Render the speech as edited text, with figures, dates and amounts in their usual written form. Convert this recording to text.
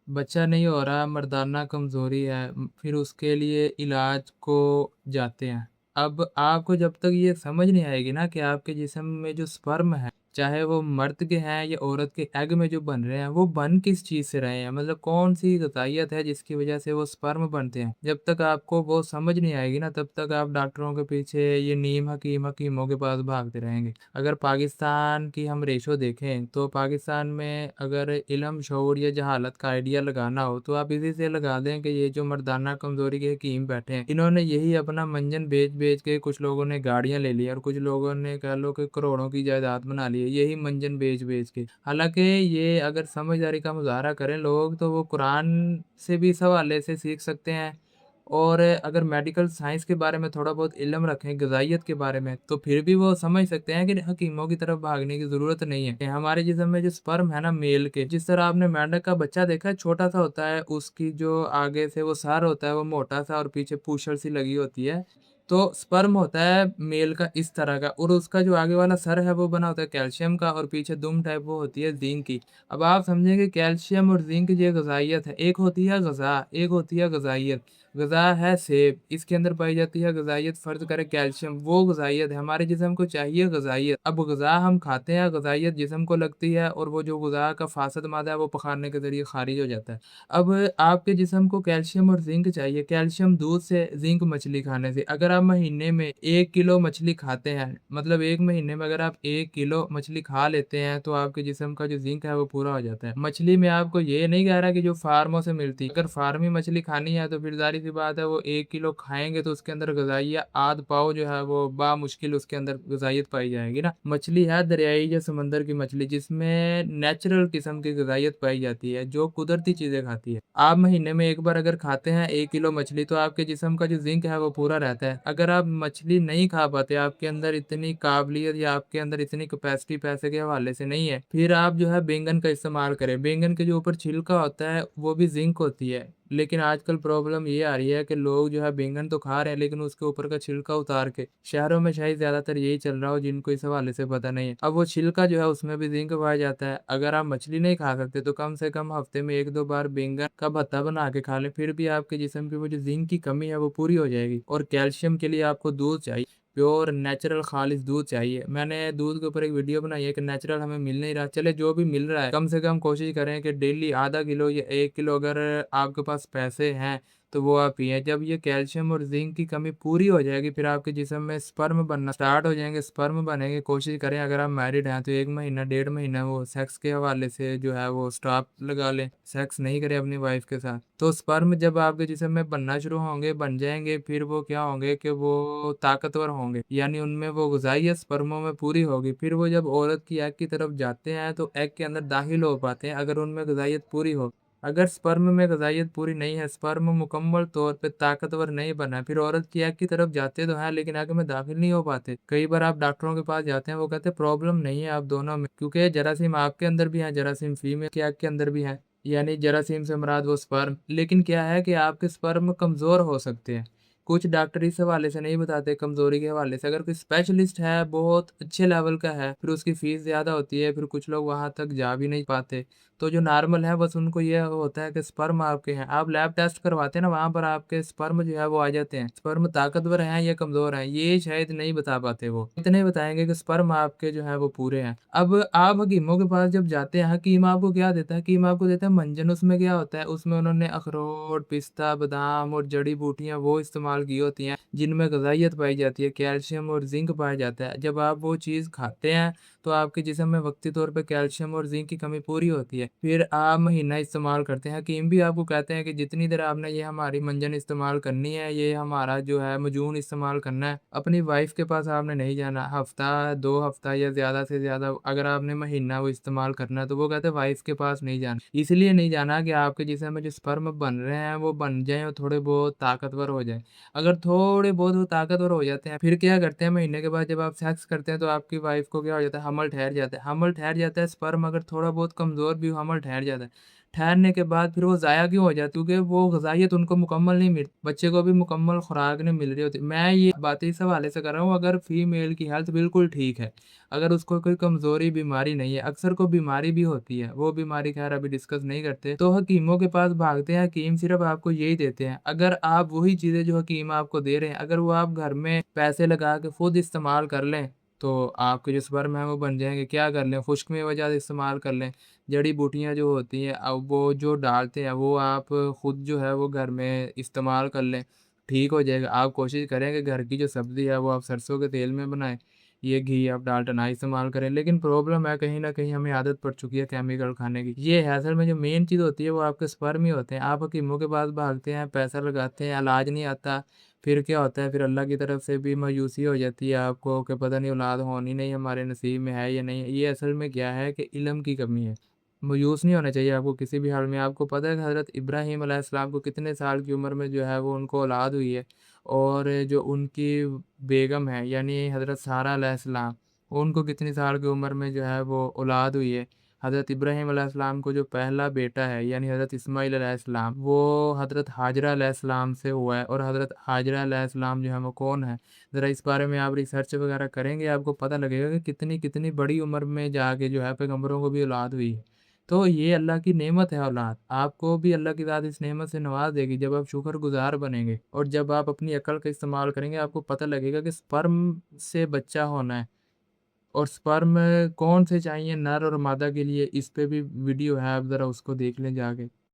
बच्चा नहीं हो रहा, मर्दाना कमज़ोरी है, फिर उसके लिए इलाज को जाते हैं। अब आपको जब तक ये समझ नहीं आएगी ना कि आपके जिस्म में जो स्पर्म है, चाहे वो मर्द के हैं या औरत के एग में जो बन रहे हैं, वो बन किस चीज़ से रहे हैं? मतलब कौन-सी ग़ज़ाइयत है जिसकी वज़ह से वो स्पर्म बनते हैं? जब तक आपको वो समझ नहीं आएगी ना, तब तक आप डॉक्टरों के पीछे ये नीम हकीम, हकीमों के पास भागते रहेंगे। अगर पाकिस्तान की हम रेशो देखें, तो पाकिस्तान में अगर इल्म, शऊर या जहालत का आइडिया लगाना हो, तो आप इसी से लगा दें कि ये जो मर्दाना कमज़ोरी के हकीम बैठे हैं, इन्होंने यही अपना मंजन बेच-बेच के कुछ लोगों ने गाड़ियाँ ले ली और कुछ लोगों ने कह लो कि करोड़ों की जायदाद बना ली है, यही मंजन बेच-बेच के। हालाँकि ये अगर समझदारी का मुज़ाहरा करें लोग, तो वो कुरान से भी इस हवाले से सीख सकते हैं और अगर मेडिकल साइंस के बारे में थोड़ा बहुत इल्म रखें, ग़िज़ाइयत के बारे में, तो फिर भी वो समझ सकते हैं कि हकीमों की तरफ भागने की ज़रूरत नहीं है। हमारे जिस्म में जो स्पर्म है ना मेल के, जिस तरह आपने मेंढक का बच्चा देखा है छोटा-सा होता है, उसकी जो आगे से वो सर होता है वो मोटा-सा और पीछे पूँछड़ सी लगी होती है। तो स्पर्म होता है मेल का इस तरह का और उसका जो आगे वाला सर है वो बना होता है कैल्शियम का और पीछे दुम टाइप वो होती है ज़िंक की। अब आप समझेंगे कैल्शियम और ज़िंक ये ग़ज़ाइयत है, एक होती है ग़ज़ा, एक होती है ग़ज़ाइयत। ग़ज़ा है सेब, इसके अंदर पाई जाती है ग़ज़ाइयत फ़र्ज़ करें कैल्शियम, वो ग़ज़ाइयत है, हमारे जिस्म को चाहिए ग़ज़ाइयत। अब ग़ज़ा हम खाते हैं, ग़ज़ाइयत जिस्म को लगती है और वो जो ग़ज़ा का फ़ासद मादा है वो पखाने के ज़रिए ख़ारिज हो जाता है। अब आपके जिस्म को कैल्शियम और ज़िंक चाहिए, कैल्शियम दूध से, ज़िंक मछली खाने से। अगर आप महीने में 1 किलो मछली खाते हैं, मतलब 1 महीने में अगर आप 1 किलो मछली खा लेते हैं, तो आपके जिस्म का जो ज़िंक है वो पूरा हो जाता है। मछली में आपको ये नहीं कह रहा कि जो फार्मों से मिलती है, अगर फार्मी मछली खानी है तो फिर ज़ाहिर-सी बात है वो 1 किलो खाएँगे तो उसके अंदर ग़ज़ाइया आध पाव जो है वो बामुश्किल उसके अंदर ग़ज़ाइयत पाई जाएगी ना। मछली है दरियाई या समंदर की मछली जिसमें नेचुरल किस्म की ग़ज़ाइयत पाई जाती है, जो कुदरती चीज़ें खाती है। आप महीने में 1 बार अगर खाते हैं 1 किलो मछली तो आपके जिस्म का जो ज़िंक है वो पूरा रहता है। अगर आप मछली नहीं खा पाते, आपके अंदर इतनी काबिलियत या आपके अंदर इतनी कैपेसिटी पैसे के हवाले से नहीं है, फिर आप जो है बैंगन का इस्तेमाल करें। बैंगन के जो ऊपर छिलका होता है वो भी ज़िंक होती है। लेकिन आजकल प्रॉब्लम ये आ रही है कि लोग जो है बैंगन तो खा रहे हैं लेकिन उसके ऊपर का छिलका उतार के शहरों में शायद ज़्यादातर यही चल रहा हो जिनको इस हवाले से पता नहीं है। अब वो छिलका जो है उसमें भी ज़िंक पाया जाता है। अगर आप मछली नहीं खा सकते तो कम से कम हफ्ते में 1-2 बार बैंगन का भरता बना के खा लें, फिर भी आपके जिस्म की वो जो ज़िंक की कमी है वो पूरी हो जाएगी। और कैल्शियम के लिए आपको दूध चाहिए, प्योर नेचुरल खालिस दूध चाहिए। मैंने दूध के ऊपर एक वीडियो बनाई है कि नेचुरल हमें मिल नहीं रहा, चले जो भी मिल रहा है कम से कम कोशिश करें कि डेली आधा किलो या 1 किलो अगर आपके पास पैसे हैं तो वो आप पिएँ। जब ये कैल्शियम और ज़िंक की कमी पूरी हो जाएगी फिर आपके जिस्म में स्पर्म बनना स्टार्ट हो जाएँगे, स्पर्म बनेंगे। कोशिश करें अगर आप मैरिड हैं तो 1 महीना, 1.5 महीना वो सेक्स के हवाले से जो है वो स्टॉप लगा लें, सेक्स नहीं करें अपनी वाइफ़ के साथ। तो स्पर्म जब आपके जिस्म में बनना शुरू होंगे, बन जाएँगे, फिर वो क्या होंगे कि वो ताकतवर होंगे, यानी उनमें वो ग़िज़ाइयत स्पर्मों में पूरी होगी। फिर वो जब औरत की एग की तरफ जाते हैं तो एग के अंदर दाखिल हो पाते हैं अगर उनमें ग़िज़ाइयत पूरी हो। अगर स्पर्म में ग़िज़ाइयत पूरी नहीं है, स्पर्म मुकम्मल तौर पे ताकतवर नहीं बना है, फिर औरत की एग की तरफ जाते तो हैं लेकिन एग में दाखिल नहीं हो पाते। कई बार आप डॉक्टरों के पास जाते हैं, वो कहते हैं प्रॉब्लम नहीं है आप दोनों में, क्योंकि जरासीम आपके अंदर भी है, जरासीम फीमेल की एग के अंदर भी है। यानी जरासीम से मुराद वो स्पर्म। लेकिन क्या है कि आपके स्पर्म कमज़ोर हो सकते हैं। कुछ डॉक्टर इस हवाले से नहीं बताते कमज़ोरी के हवाले से। अगर कोई स्पेशलिस्ट है, बहुत अच्छे लेवल का है, फिर उसकी फ़ीस ज़्यादा होती है, फिर कुछ लोग वहाँ तक जा भी नहीं पाते। तो जो नॉर्मल है बस उनको ये होता है कि स्पर्म आपके हैं। आप लैब टेस्ट करवाते हैं ना, वहाँ पर आपके स्पर्म जो है वो आ जाते हैं। स्पर्म ताकतवर हैं या कमज़ोर हैं, ये शायद नहीं बता पाते वो। इतने बताएँगे कि स्पर्म आपके जो हैं वो पूरे हैं। अब आप हकीमों के पास जब जाते हैं, हकीम आपको क्या देता है? हकीम आपको देता है मंजन। उसमें क्या होता है? उसमें उन्होंने अखरोट, पिस्ता, बादाम और जड़ी-बूटियाँ वो इस्तेमाल की होती हैं, जिनमें ग़िज़ाइयत पाई जाती है, कैल्शियम और ज़िंक पाया जाता है। जब आप वो चीज़ खाते हैं, तो आपके जिस्म में वक़्ती तौर पे कैल्शियम और ज़िंक की कमी पूरी होती है। फिर आप महीना इस्तेमाल करते हैं, हकीम भी आपको कहते हैं कि जितनी देर आपने ये हमारी मंजन इस्तेमाल करनी है, ये हमारा जो है मजून इस्तेमाल करना है, अपनी वाइफ़ के पास आपने नहीं जाना। हफ़्ता, 2 हफ़्ता या ज़्यादा से ज़्यादा अगर आपने महीना वो इस्तेमाल करना है, तो वो कहते हैं वाइफ़ के पास नहीं जाना। इसलिए नहीं जाना कि आपके जिस्म में जो स्पर्म बन रहे हैं, वो बन जाएँ और थोड़े बहुत ताकतवर हो जाएँ। अगर थोड़े बहुत वो ताकतवर हो जाते हैं, फिर क्या करते हैं महीने के बाद जब आप सेक्स करते हैं, तो आपकी वाइफ़ को क्या हो जाता है, हमल ठहर जाता है। हमल ठहर जाता है, स्पर्म अगर थोड़ा बहुत कमज़ोर भी हो, हमल ठहर जाता है। ठहरने के बाद फिर वो ज़ाया क्यों हो जाती है? क्योंकि वो ग़िज़ाइयत उनको मुकम्मल नहीं मिल बच्चे को भी मुकम्मल खुराक नहीं मिल रही होती। मैं ये बातें इस हवाले से कर रहा हूँ अगर फीमेल की हेल्थ बिल्कुल ठीक है, अगर उसको कोई कमज़ोरी बीमारी नहीं है, अक्सर को बीमारी भी होती है, वो बीमारी ख़ैर अभी डिस्कस नहीं करते, तो हकीमों के पास भागते हैं, हकीम सिर्फ़ आपको यही देते हैं। अगर आप वही चीज़ें जो हकीम आपको दे रहे हैं, अगर वो आप घर में पैसे लगा के खुद इस्तेमाल कर लें, तो आपके जो स्पर्म है वो बन जाएँगे। क्या कर लें? खुश्क मेवज़ात इस्तेमाल कर लें। जड़ी-बूटियाँ जो होती हैं वो जो डालते हैं वो आप खुद जो है वो घर में इस्तेमाल कर लें, ठीक हो जाएगा। आप कोशिश करें कि घर की जो सब्ज़ी है वो आप सरसों के तेल में बनाएँ, ये घी आप डाल्टन ना इस्तेमाल करें। लेकिन प्रॉब्लम है कहीं न कहीं हमें आदत पड़ चुकी है केमिकल खाने की। ये है असल में जो मेन चीज़ होती है वो आपके स्पर्म ही होते हैं। आप हकीमों के पास भागते हैं, पैसा लगाते हैं, इलाज नहीं आता, फिर क्या होता है फिर अल्लाह की तरफ से भी मायूसी हो जाती है आपको कि पता नहीं औलाद होनी नहीं हमारे नसीब में है या नहीं है। ये असल में क्या है कि इल्म की कमी है। मायूस नहीं होना चाहिए आपको किसी भी हाल में। आपको पता है कि हज़रत इब्राहीम अलैहिस्सलाम को कितने साल की उम्र में जो है वो उनको औलाद हुई है और जो उनकी बेगम है यानी हज़रत सारा अलैहिस्सलाम, उनको कितनी साल की उम्र में जो है वो औलाद हुई है। हज़रत इब्राहीम अलैहिस्सलाम को जो पहला बेटा है यानी हज़रत इस्माईल अलैहिस्सलाम, वो हज़रत हाजरा अलैहिस्सलाम से हुआ है और हज़रत हाजरा अलैहिस्सलाम जो है वो कौन है? ज़रा इस बारे में आप रिसर्च वगैरह करेंगे, आपको पता लगेगा कि कितनी-कितनी बड़ी उम्र में जाके जो है पैगंबरों को भी औलाद हुई है। तो ये अल्लाह की नेमत है औलाद। आपको भी अल्लाह की ज़ात इस नेमत से नवाज़ देगी जब आप शुक्रगुज़ार बनेंगे और जब आप अपनी अकल का इस्तेमाल करेंगे, आपको पता लगेगा कि स्पर्म से बच्चा होना है और स्पर्म कौन से चाहिए नर और मादा के लिए, इस पे भी वीडियो है, आप ज़रा उसको देख लें जाके।